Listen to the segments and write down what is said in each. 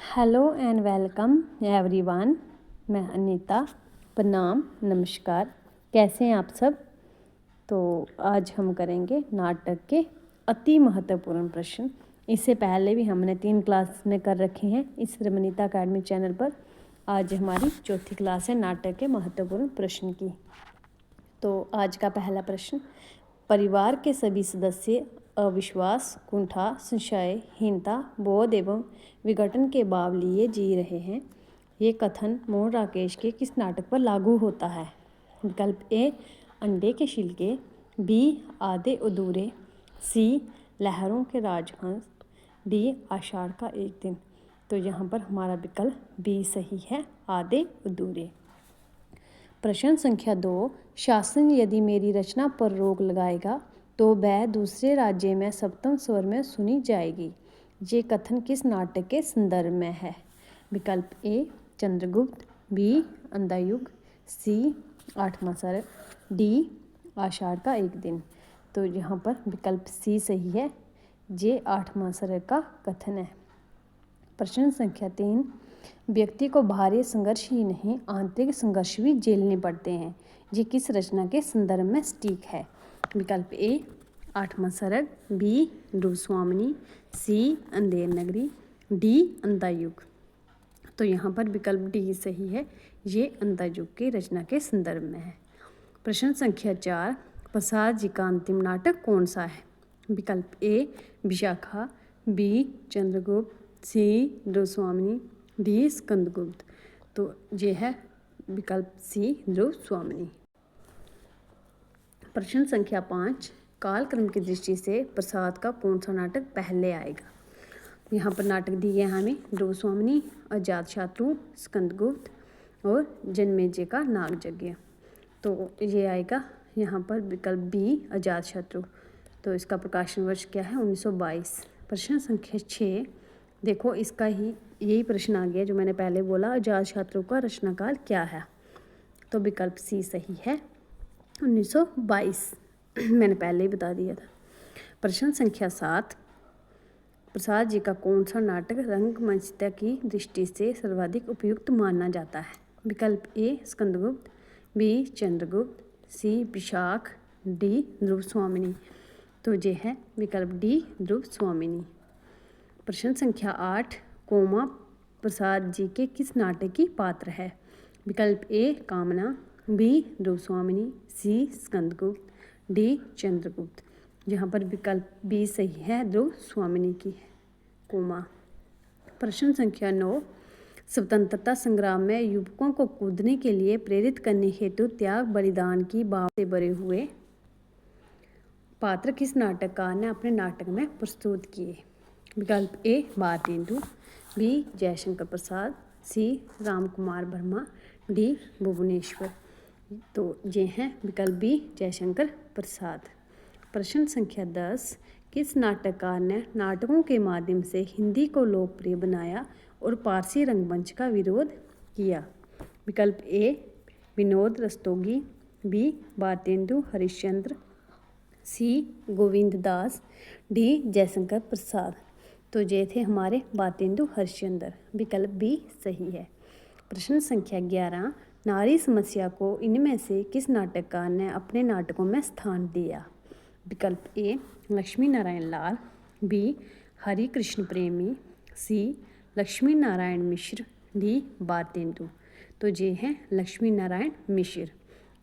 Hello and welcome everyone. मैं अनीता। प्रणाम, नमस्कार। कैसे हैं आप सब? तो आज हम करेंगे नाटक के अति महत्वपूर्ण प्रश्न। इससे पहले भी हमने 3 क्लास में कर रखे हैं इस रमनीता अकेडमी चैनल पर। आज हमारी चौथी क्लास है नाटक के महत्वपूर्ण प्रश्न की। तो आज का पहला प्रश्न, परिवार के सभी सदस्य अविश्वास, कुंठा, संशयहीनता, बोध एवं विघटन के भाव लिए जी रहे हैं। ये कथन मोहन राकेश के किस नाटक पर लागू होता है? विकल्प ए, अंडे के छिलके, बी, आधे अधूरे, सी, लहरों के राजहंस, डी, आषाढ़ का एक दिन। तो यहाँ पर हमारा विकल्प बी सही है, आधे अधूरे। प्रश्न संख्या 2, शासन यदि मेरी रचना पर रोक लगाएगा तो वह दूसरे राज्य में सप्तम स्वर में सुनी जाएगी। ये कथन किस नाटक के संदर्भ में है? विकल्प ए, चंद्रगुप्त, बी, अंधायुग, सी, आठवां सर्ग, डी, आषाढ़ का एक दिन। तो यहाँ पर विकल्प सी सही है, ये आठवां सर्ग का कथन है। प्रश्न संख्या 3, व्यक्ति को बाहरी संघर्ष ही नहीं आंतरिक संघर्ष भी झेलने पड़ते हैं। ये किस रचना के संदर्भ में सटीक है? विकल्प ए, आठवां सर्ग, बी, ध्रुवस्वामिनी, सी, अंधेर नगरी, डी, अंधायुग। तो यहाँ पर विकल्प डी सही है, ये अंधायुग की रचना के संदर्भ में है। प्रश्न संख्या 4, प्रसाद जी का अंतिम नाटक कौन सा है? विकल्प ए, विशाखा, बी, चंद्रगुप्त, सी, ध्रुवस्वामिनी, डी, स्कंदगुप्त। तो ये है विकल्प सी, ध्रुवस्वामिनी। प्रश्न संख्या 5, कालक्रम की दृष्टि से प्रसाद का कौन सा नाटक पहले आएगा? यहाँ पर नाटक दिए हैं हमें, ध्रुवस्वामिनी, अजातशत्रु, स्कंदगुप्त और जन्मेजय का नागयज्ञ। तो ये आएगा यहाँ पर विकल्प बी, अजातशत्रु। तो इसका प्रकाशन वर्ष क्या है? 1922। प्रश्न संख्या 6, देखो इसका ही यही प्रश्न आ गया जो मैंने पहले बोला, अजातशत्रु का रचनाकाल क्या है? तो विकल्प सी सही है, 1922। मैंने पहले ही बता दिया था। प्रश्न संख्या 7, प्रसाद जी का कौन सा नाटक रंगमंचता की दृष्टि से सर्वाधिक उपयुक्त माना जाता है? विकल्प ए, स्कंदगुप्त, बी, चंद्रगुप्त, सी, विशाख, डी, ध्रुवस्वामिनी। तो ये है विकल्प डी, ध्रुवस्वामिनी। प्रश्न संख्या 8, कोमा प्रसाद जी के किस नाटक की पात्र है? विकल्प ए, कामना, बी, ध्रुवस्वामिनी, सी, स्कंदगुप्त, डी, चंद्रगुप्त। यहाँ पर विकल्प बी सही है, ध्रुवस्वामिनी की है कोमा। प्रश्न संख्या 9, स्वतंत्रता संग्राम में युवकों को कूदने के लिए प्रेरित करने हेतु त्याग बलिदान की भाव से भरे हुए पात्र किस नाटककार ने अपने नाटक में प्रस्तुत किए? विकल्प ए, भारतेंदु, बी, जयशंकर प्रसाद, सी, रामकुमार वर्मा, डी, भुवनेश्वर। तो ये हैं विकल्प बी, जयशंकर प्रसाद। प्रश्न संख्या 10, किस नाटककार ने नाटकों के माध्यम से हिंदी को लोकप्रिय बनाया और पारसी रंगमंच का विरोध किया? विकल्प ए, विनोद रस्तोगी, बी, भारतेंदु हरिश्चंद्र, सी, गोविंद दास, डी, जयशंकर प्रसाद। तो ये थे हमारे भारतेंदु हरिश्चंद्र। विकल्प बी सही है। प्रश्न संख्या 11, नारी समस्या को इनमें से किस नाटककार ने अपने नाटकों में स्थान दिया? विकल्प ए, लक्ष्मी नारायण लाल, बी, हरि कृष्ण प्रेमी, सी, लक्ष्मी नारायण मिश्र, डी, भारतेंदु। तो ये हैं लक्ष्मी नारायण मिश्र।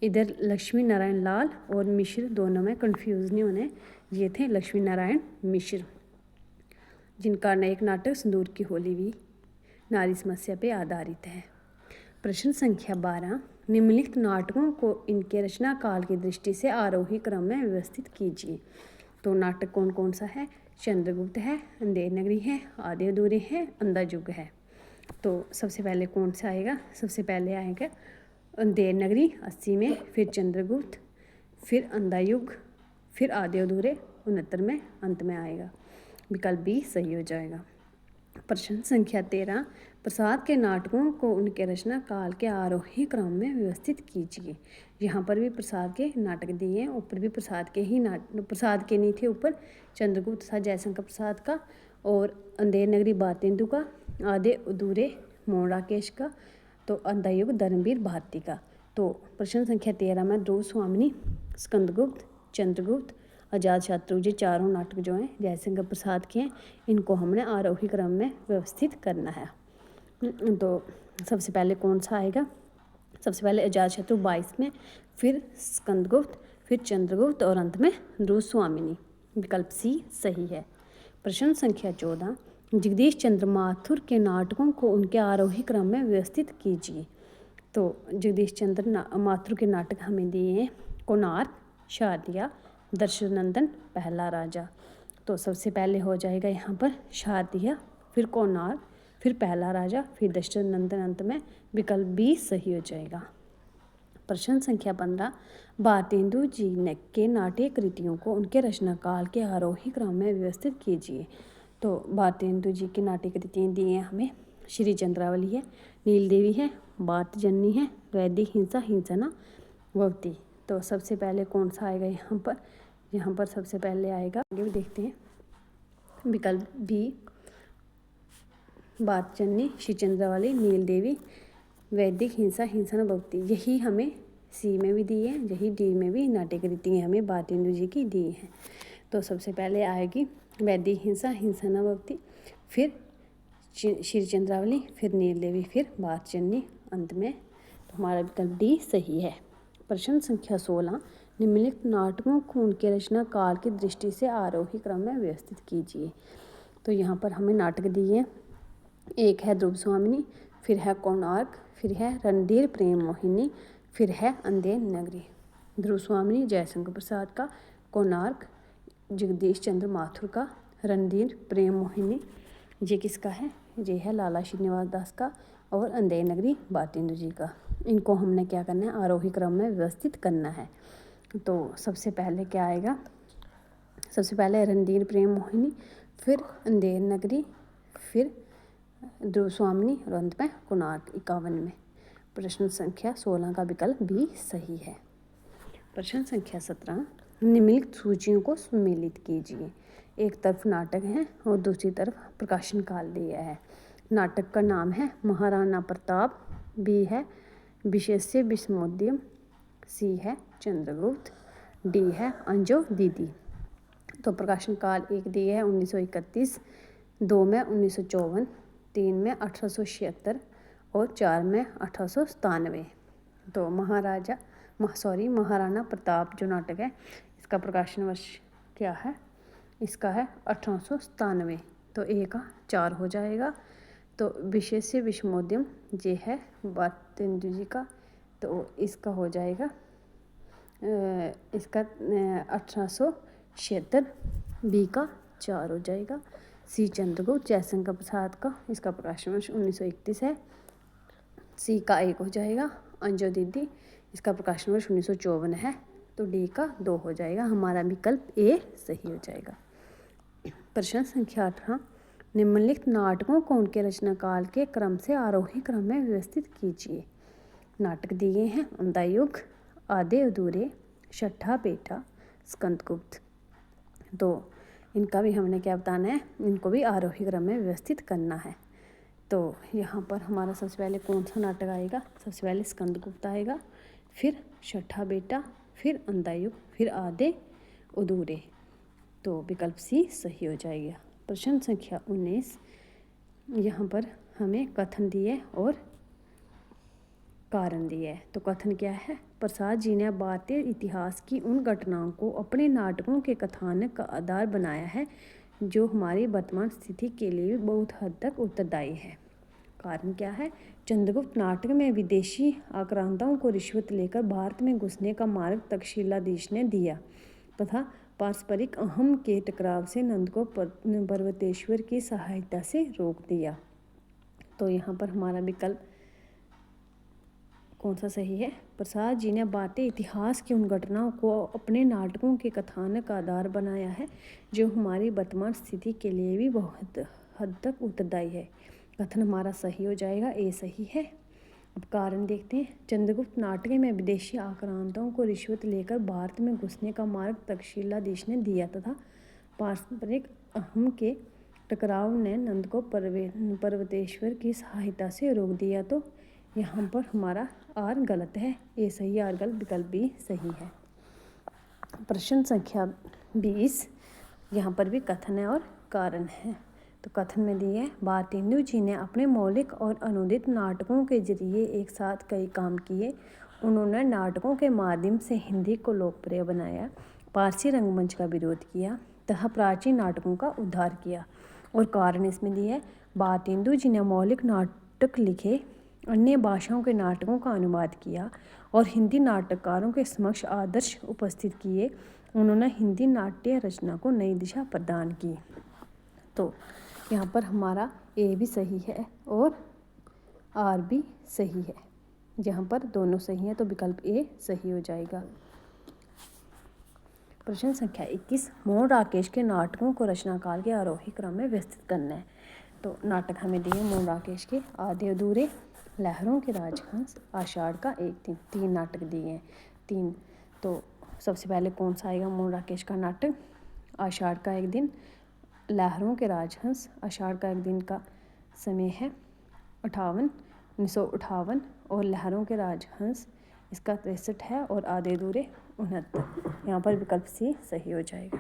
इधर लक्ष्मी नारायण लाल और मिश्र दोनों में कंफ्यूज नहीं होने, ये थे लक्ष्मी नारायण मिश्र, जिनका एक नाटक सिंदूर की होली भी नारी समस्या पे आधारित है। प्रश्न संख्या 12, निम्नलिखित नाटकों को इनके रचना काल की दृष्टि से आरोही क्रम में व्यवस्थित कीजिए। तो नाटक कौन कौन सा है? चंद्रगुप्त है, अंधेर नगरी है, आधे अधूरे है, अंधायुग है। तो सबसे पहले कौन सा आएगा? सबसे पहले आएगा अंधेर नगरी 80 में, फिर चंद्रगुप्त, फिर अंधायुग, फिर आधे अधूरे 69 में अंत में आएगा। विकल्प बी सही हो जाएगा। प्रश्न संख्या 13, प्रसाद के नाटकों को उनके रचना काल के आरोही क्रम में व्यवस्थित कीजिए। यहाँ पर भी प्रसाद के नाटक दिए हैं, ऊपर भी प्रसाद के ही प्रसाद के नहीं थे, ऊपर चंद्रगुप्त था जयशंकर प्रसाद का, और अंधेर नगरी भारतेंदु का, आधे अधूरे मोहन राकेश का, तो अंधायुग धर्मवीर भारती का। तो प्रश्न संख्या 13 में ध्रुव स्वामिनी, स्कंदगुप्त, चंद्रगुप्त, अजातशत्रु, ये चारों नाटक जो हैं जयशंकर प्रसाद के हैं, इनको हमने आरोही क्रम में व्यवस्थित करना है। तो सबसे पहले कौन सा आएगा? सबसे पहले अजातशत्रु 22 में, फिर स्कंदगुप्त, फिर चंद्रगुप्त और अंत में ध्रुव स्वामिनी। विकल्प सी सही है। प्रश्न संख्या 14, जगदीश चंद्र माथुर के नाटकों को उनके आरोही क्रम में व्यवस्थित कीजिए। तो जगदीश चंद्र माथुर के नाटक हमें दिए हैं कोणार्क, शारदिया, दशरथनंदन, पहला राजा। तो सबसे पहले हो जाएगा यहाँ पर शारदिया, फिर कोणार्क, फिर पहला राजा, फिर दशरथनंदन, अंत में विकल्प बी सही हो जाएगा। प्रश्न संख्या 15, भारतेंदु जी ने के नाट्य कृतियों को उनके रचना काल के आरोही क्रम में व्यवस्थित कीजिए। तो भारतेंदु जी की नाट्य कृतियाँ दी हैं हमें, श्री चंद्रावली है, नील देवी है, बात जननी है, वैदिक हिंसा, हिंसना भवती। तो सबसे पहले कौन सा आएगा यहाँ पर? यहाँ पर सबसे पहले आएगा, आगे भी देखते हैं, विकल्प बी बात जननी, श्री चंद्रावली, नील देवी, वैदिक हिंसा, हिंसना भक्ति। यही हमें सी में भी दी है, यही डी में भी नाट्य कृतियाँ हमें भारतेंदु जी की दी हैं। तो सबसे पहले आएगी वैदिक हिंसा, हिंसना भक्ति, फिर श्री चंद्रावली, फिर नील देवी, फिर बात जननी, अंत में। तो हमारा विकल्प डी सही है। प्रश्न संख्या 16, निम्नलिखित नाटकों को उनके रचना काल की दृष्टि से आरोही क्रम में व्यवस्थित कीजिए। तो यहाँ पर हमें नाटक दिए हैं, एक है ध्रुव स्वामिनी, फिर है कोणार्क, फिर है रणधीर प्रेम मोहिनी, फिर है अंधेर नगरी। ध्रुव स्वामिनी जयशंकर प्रसाद का, कोणार्क जगदीश चंद्र माथुर का, रणधीर प्रेम मोहिनी ये किसका है? ये है लाला श्रीनिवास दास का, और अंधेर नगरी भारतेंदु जी का। इनको हमने क्या करना है? आरोही क्रम में व्यवस्थित करना है। तो सबसे पहले क्या आएगा? सबसे पहले रणधीर प्रेम मोहिनी, फिर अंधेर नगरी, फिर ध्रुव स्वामिनी और अंत में कोणार्क 51 में। प्रश्न संख्या 16 का विकल्प बी सही है। प्रश्न संख्या 17, निम्नलिखित सूचियों को सम्मिलित कीजिए। एक तरफ नाटक है और दूसरी तरफ प्रकाशन काल दिया है। नाटक का नाम है महाराणा प्रताप, बी है विशेष्य विस्मोद्यम, सी है चंद्रगुप्त, डी है अंजो दीदी। तो प्रकाशन काल एक दिए है 1931, 2 में 1954, 3 में 1876 और 4 में 1897। तो महाराणा प्रताप जो नाटक है इसका प्रकाशन वर्ष क्या है? इसका है 1897। तो ए का 4 हो जाएगा। तो विशेष्य विस्मोद्यम ये है भारतेंदु जी का, तो इसका हो जाएगा इसका 1876, बी का 4 हो जाएगा। सी चंद्रगुप्त जयशंकर प्रसाद का, इसका प्रकाशन वर्ष 1931 है, सी का 1 हो जाएगा। अंजो दीदी इसका प्रकाशन वर्ष 1954 है, तो डी का 2 हो जाएगा। हमारा विकल्प ए सही हो जाएगा। प्रश्न संख्या 18, निम्नलिखित नाटकों को उनके रचना काल के क्रम से आरोही क्रम में व्यवस्थित कीजिए। नाटक दिए हैं अंधायुग, आधे अधूरे, छठा बेटा, स्कंदगुप्त। तो इनका भी हमने क्या बताना है? इनको भी आरोही क्रम में व्यवस्थित करना है। तो यहाँ पर हमारा सबसे पहले कौन सा नाटक आएगा? सबसे पहले स्कंदगुप्त आएगा, फिर छठा बेटा, फिर अंधायुग, फिर आधे अधूरे। तो विकल्प सी सही हो जाएगा। प्रश्न संख्या 19, यहाँ पर हमें कथन दिए और कारण दिया है। तो कथन क्या है? प्रसाद जी ने भारतीय इतिहास की उन घटनाओं को अपने नाटकों के कथानक का आधार बनाया है जो हमारी वर्तमान स्थिति के लिए बहुत हद तक उत्तरदायी है। कारण क्या है? चंद्रगुप्त नाटक में विदेशी आक्रांताओं को रिश्वत लेकर भारत में घुसने का मार्ग तक्षशिलाधीश ने दिया तथा पारस्परिक अहम के टकराव से नंद को पर्वतेश्वर की सहायता से रोक दिया। तो यहाँ पर हमारा विकल्प कौन सा सही है? प्रसाद जी ने भारतीय इतिहास की उन घटनाओं को अपने नाटकों के कथानक का आधार बनाया है जो हमारी वर्तमान स्थिति के लिए भी बहुत हद तक उत्तरदायी है। कथन हमारा सही हो जाएगा, ए सही है। अब कारण देखते हैं। चंद्रगुप्त नाटक में विदेशी आक्रांताओं को रिश्वत लेकर भारत में घुसने का मार्ग तक्षशिलाधीश ने दिया तथा पारस्परिक अहम के टकराव ने नंद को पर्वतेश्वर की सहायता से रोक दिया। तो यहाँ पर हमारा आर गलत है, ए सही आर गलत, विकल्प बी सही है। प्रश्न संख्या 20, यहाँ पर भी कथन है और कारण है। तो कथन में दिए है, भारतेंदु जी ने अपने मौलिक और अनुदित नाटकों के जरिए एक साथ कई काम किए। उन्होंने नाटकों के माध्यम से हिंदी को लोकप्रिय बनाया, पारसी रंगमंच का विरोध किया तथा प्राचीन नाटकों का उद्धार किया। और कारण इसमें दिया है, भारतेंदु जी ने मौलिक नाटक लिखे, अन्य भाषाओं के नाटकों का अनुवाद किया और हिंदी नाटककारों के समक्ष आदर्श उपस्थित किए। उन्होंने हिंदी नाट्य रचना को नई दिशा प्रदान की। तो यहाँ पर हमारा ए भी सही है और आर भी सही है। यहाँ पर दोनों सही हैं तो विकल्प ए सही हो जाएगा। प्रश्न संख्या 21, मोहन राकेश के नाटकों को रचना काल के आरोही क्रम में व्यवस्थित करना है। तो नाटक हमें दिए मोहन राकेश के, आधे अधूरे, लहरों के राजहंस, आषाढ़ का एक दिन, 3 नाटक दिए हैं, 3। तो सबसे पहले कौन सा आएगा मोहन राकेश का नाटक? आषाढ़ का एक दिन, लहरों के राजहंस। आषाढ़ का एक दिन का समय है 1958 और लहरों के राजहंस इसका 63 है और आधे अधूरे 69। यहाँ पर विकल्प सी सही हो जाएगा।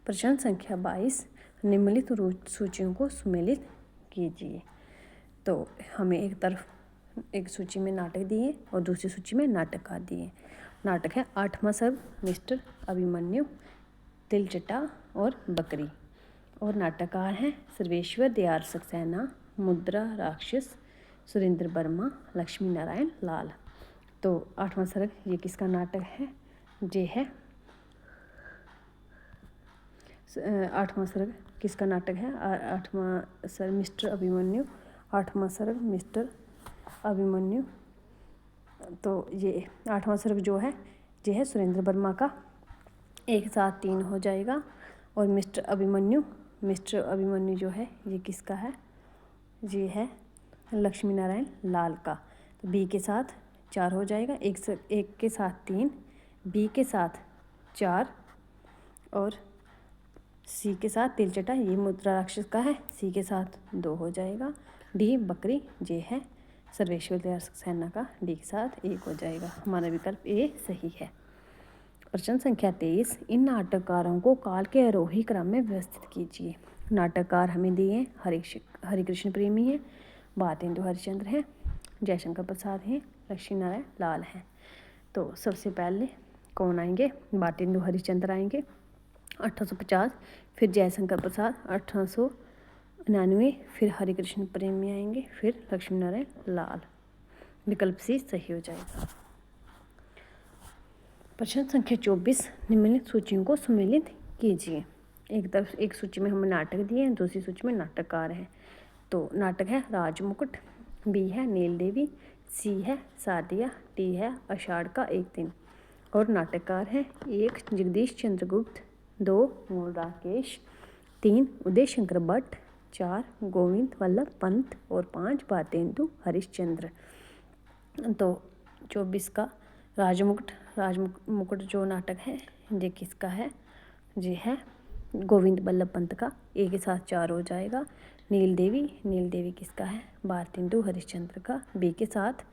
प्रश्न संख्या 22, निम्नलिखित सूचियों को सुमेलित कीजिए। तो हमें एक तरफ एक सूची में नाटक दिए और दूसरी सूची में नाटककार दिए। नाटक है 8वां सर्ग, मिस्टर अभिमन्यु, तिलचटा और बकरी। और नाटककार हैं सर्वेश्वर दयाल सक्सेना, मुद्रा राक्षस, सुरेंद्र वर्मा, लक्ष्मी नारायण लाल। तो 8वां सर्ग ये किसका नाटक है? ये है 8वां सर्ग किसका नाटक है? 8वां सर्ग मिस्टर अभिमन्यु, 8वां सर्ग मिस्टर अभिमन्यु। तो ये 8वां सर्ग जो है ये है सुरेंद्र वर्मा का, एक साथ 3 हो जाएगा। और मिस्टर अभिमन्यु जो है ये किसका है? ये है लक्ष्मी नारायण लाल का। तो बी के साथ 4 हो जाएगा, एक के साथ 3, बी के साथ 4 और सी के साथ तिलचटा, ये मुद्रा राक्षस का है, सी के साथ 2 हो जाएगा। डी बकरी ये है सर्वेश्वर दयाल सक्सेना का, डी के साथ 1 हो जाएगा। हमारा विकल्प ए सही है। प्रश्न संख्या 23, इन नाटककारों को काल के आरोही क्रम में व्यवस्थित कीजिए। नाटककार हमें दिए हैं, हरिकृष्ण प्रेमी है, भारतेंदु हरिश्चंद्र हैं, जयशंकर प्रसाद हैं, लक्ष्मी नारायण लाल हैं। तो सबसे पहले कौन आएंगे? भारतेंदु हरिश्चंद्र आएंगे 1850, फिर जयशंकर प्रसाद 1899, फिर हरिकृष्ण प्रेमी आएंगे, फिर लक्ष्मी नारायण लाल। विकल्प सी सही हो जाएगा। प्रश्न संख्या 24, निम्नलिखित सूचियों को सुमेलित कीजिए। एक सूची में हमें नाटक दिए हैं, दूसरी सूची में नाटककार हैं। तो नाटक है राजमुकुट, बी है नील देवी, सी है सादिया, डी है आषाढ़ का एक दिन। और नाटककार हैं 1 जगदीश चंद्र गुप्त, 2 मोहन राकेश, 3 उदय शंकर भट्ट, 4 गोविंद वल्लभ पंत और 5 भारतेंदु हरिश्चंद्र। तो 24 का राजमुकुट जो नाटक है ये किसका है? ये है गोविंद वल्लभ पंत का, ए के साथ 4 हो जाएगा। नील देवी किसका है? भारतेंदु हरिश्चंद्र का, बी के साथ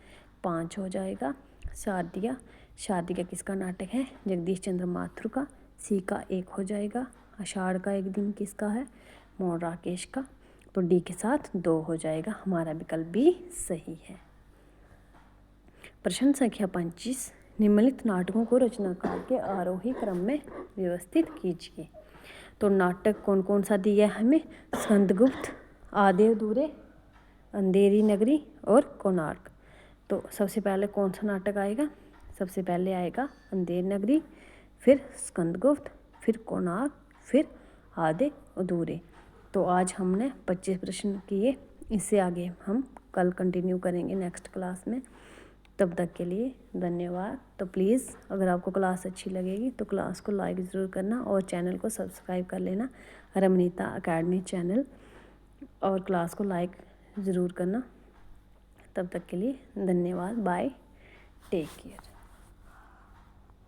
5 हो जाएगा। शादिया किसका नाटक है? जगदीश चंद्र माथुर का, सी का 1 हो जाएगा। आषाढ़ का एक दिन किसका है? मोहन राकेश का, तो डी के साथ 2 हो जाएगा। हमारा विकल्प बी सही है। प्रश्न संख्या 25, निम्नलिखित नाटकों को रचनाकाल के आरोही क्रम में व्यवस्थित कीजिए। तो नाटक कौन कौन सा दिया है हमें? स्कंदगुप्त, आधे अधूरे, अंधेरी नगरी और कोणार्क। तो सबसे पहले कौन सा नाटक आएगा? सबसे पहले आएगा अंधेरी नगरी, फिर स्कंदगुप्त, फिर कोणार्क, फिर आधे अधूरे। तो आज हमने 25 प्रश्न किए, इससे आगे हम कल कंटिन्यू करेंगे नेक्स्ट क्लास में। तब तक के लिए धन्यवाद। तो प्लीज़ अगर आपको क्लास अच्छी लगेगी तो क्लास को लाइक ज़रूर करना और चैनल को सब्सक्राइब कर लेना, रमनीता अकेडमी चैनल, और क्लास को लाइक ज़रूर करना। तब तक के लिए धन्यवाद। Bye, take care.